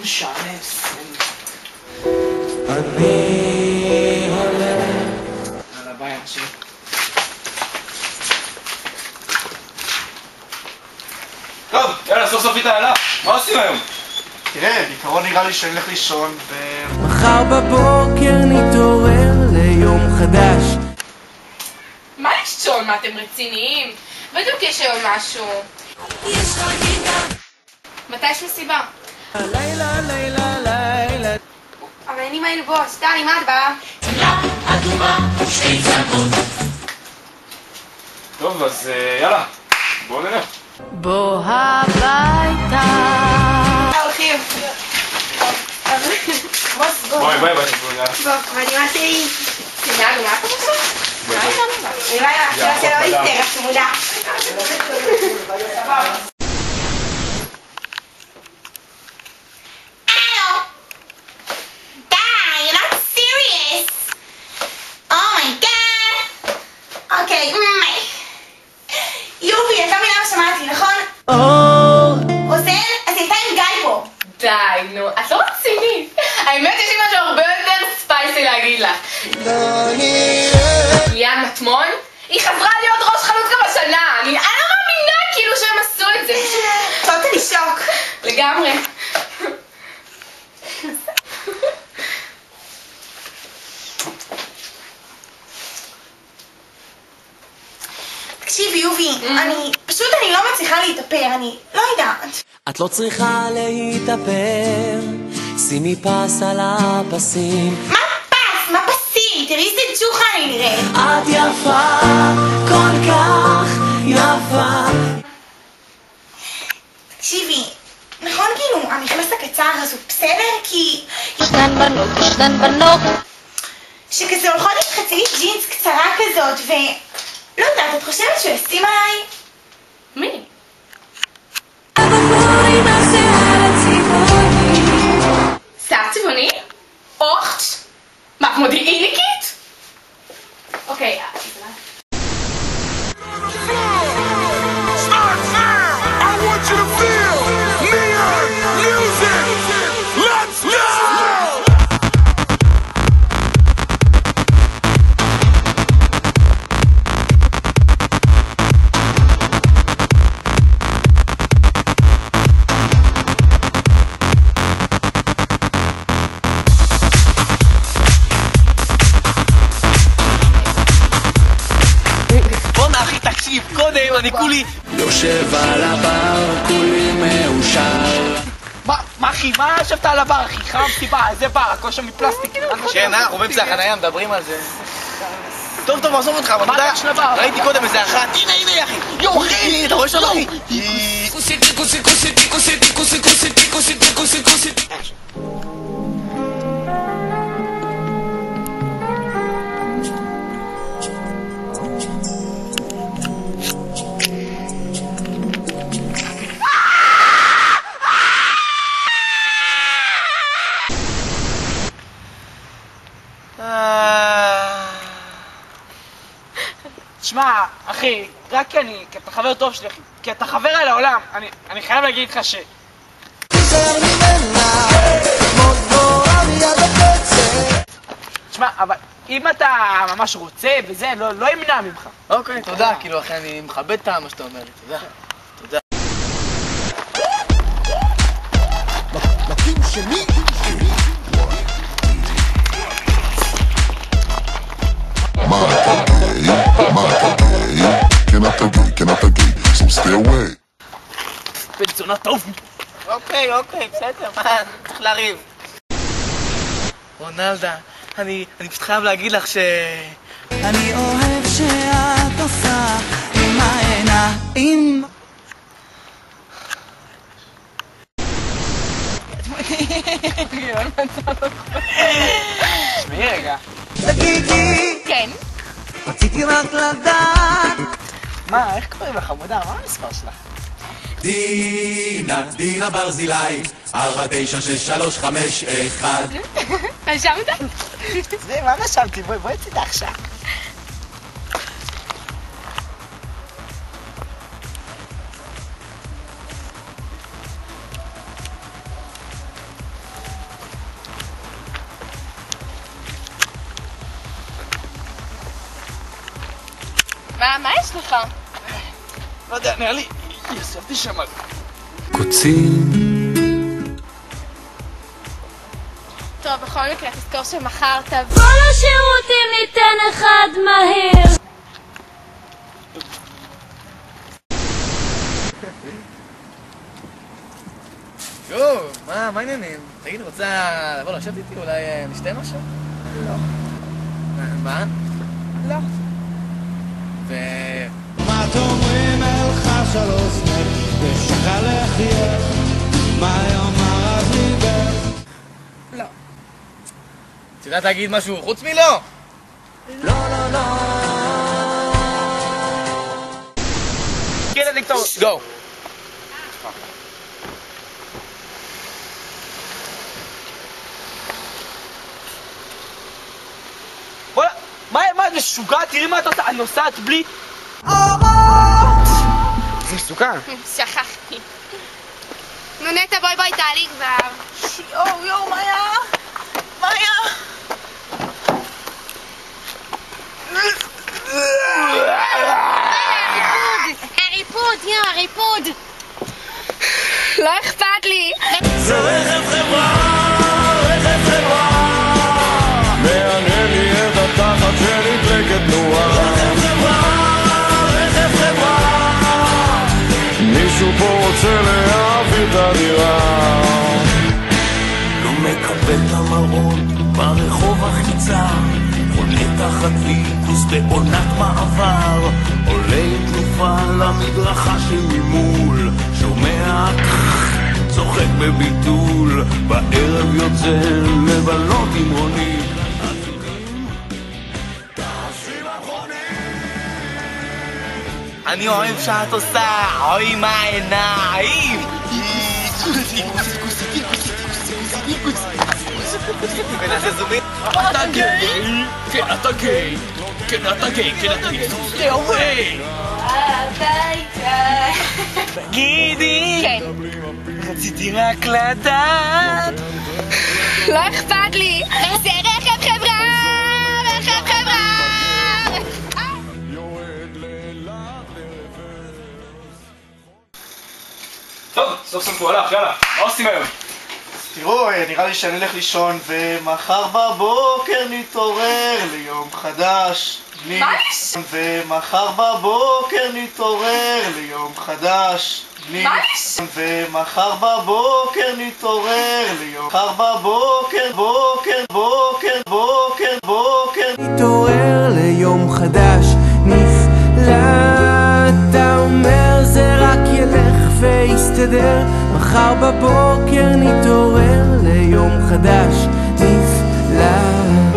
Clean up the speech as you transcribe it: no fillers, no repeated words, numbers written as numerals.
משענס. אני הולך. יאללה, ביי אנשים. טוב, יאללה, סוף סוף התעלה. מה עושים היום? תראה, בעיקרון נראה לי שאני הולך לישון מחר בבוקר נתעורר ליום חדש. מה לישון? מה, אתם רציניים? בדיוק יש היום משהו. מתי יש מסיבה? לילה, לילה, לילה. אבל אני מהיינו בוס, טלי, מה את באה? טוב, אז יאללה, בואו נלך. בוא הביתה. הולכים. בוס, בוא. ביי, ביי, יאללה. בוא, מדהימה שלי. יאללה, מה אתה עושה? לילה, השאלה שלו איסטר, הצמודה. די, נו, את לא רצינית. האמת יש לי משהו הרבה יותר ספייסי להגיד לך. ליאן מטמון? היא חזרה להיות ראש חלוץ גם השנה. אני לא מאמינה כאילו שהם עשו את זה. זאת אני שוק. לגמרי. תקשיבי יובי, אני לא מצליחה להתאפר, אני לא יודעת. את לא צריכה להתאפר, שימי פס על הפסים. מה פס? מה פסים? תראי איזה ג'וחה אני נראית. את יפה, כל כך יפה. תקשיבי, נכון כאילו המכנס הקצר אז הוא בסדר? כי... ישנן בנות. שכזה הולכות עם חצאית ג'ינס קצרה כזאת ו... לא יודעת, את חושבת שהוא ישים עליי? מי? שיער צבעוני? אוכט? מה, מודיעיניקית? אוקיי, קודם, אני כולי... יושב על הבר, כולי מאושר. מה אחי? מה ישבת על הבר אחי? חם סיבה, איזה בר? הכל שם מפלסטיק. כן, אנחנו באמצע החנייה, מדברים על זה. טוב, טוב, עזוב אותך, אבל אתה יודע, יש לבר? ראיתי קודם איזה אחת. הנה, אחי. יואו, אחי, אתה רואה שם אחי? תשמע, אחי, רק כי אתה חבר טוב שלי, אחי, כי אתה חבר על העולם, אני חייב להגיד לך ש... תשמע, אבל אם אתה ממש רוצה וזה, לא ימנע ממך. אוקיי, תודה, כאילו אחי, אני מכבד את מה שאתה אומר לי, תודה. תודה. בן זונה טוב. אוקיי, בסדר, מה, צריך לריב. רונלדה, אני פשוט חייב להגיד לך ש... אני אוהב שאת עושה עם העיניים. תשמעי רגע. תגידי, כן. רציתי רק לדעת. מה, איך קוראים לך עמודה? מה המספר שלך? דינה ברזילי, 496351. רשמת? זה, מה רשמתי? בואי צידה עכשיו. מה יש לך? לא יודע, נראה לי, ישבתי שם. קוצים טוב, בכל מקרה, תזכור שמחר תבוא. כל השירותים ניתן אחד מהיר. יואו, מה העניינים? תגיד, רוצה לבוא לשבת איתי? אולי נשתה משהו? לא. מה? לא. מה תאמרים אלך שלוש ושקע לחיה מה יאמר אז ליבך לא. את יודעת להגיד משהו חוץ מלא? לא לא לא כן, דיקטור. גו! וואלה, מה את משוגעת? תראי מה את עושה, אני נוסעת בלי... זה מסוכן. שכחתי. נו נטע, בואי בואי, תעלי כבר. יואו, מה היה? מה היה? הריפוד, הריפוד. לא אכפת לי. זה רכב חברה מענה לי את התחת שנדלקת תנועה רכב חברה מישהו פה רוצה להביא את הדירה לא מקבל את המרון ברחוב החיצה עולה תחת ליכוס בעונת מעבר עולה עם תנופה למדרכה שממול שומע צוחק בביטול בערב יוצא לבלות עם רונית אני אוהב שאת עושה, אוי מה העיניים! ונעשה זומית? אתה גיי! כן, אתה גיי! כן, אתה גיי! כן, אתה גיי! stay away! הביתה. תגידי! כן. רציתי רק לדעת! לא אכפת לי. זה רכב חברה! רכב חברה! טוב, סוף סוף הוא הלך, יאללה, מה עושים היום? תראו, נראה לי שאני אלך לישון ומחר בבוקר נתעורר ליום חדש. מה יש? ומחר בבוקר נתעורר ליום חדש. מה יש? ומחר בבוקר נתעורר ליום מחר בוקר נתעורר ליום חדש נפלא אתה אומר זה רק ילך ויסתדר מחר בבוקר נתעורר ליום חדש נפלא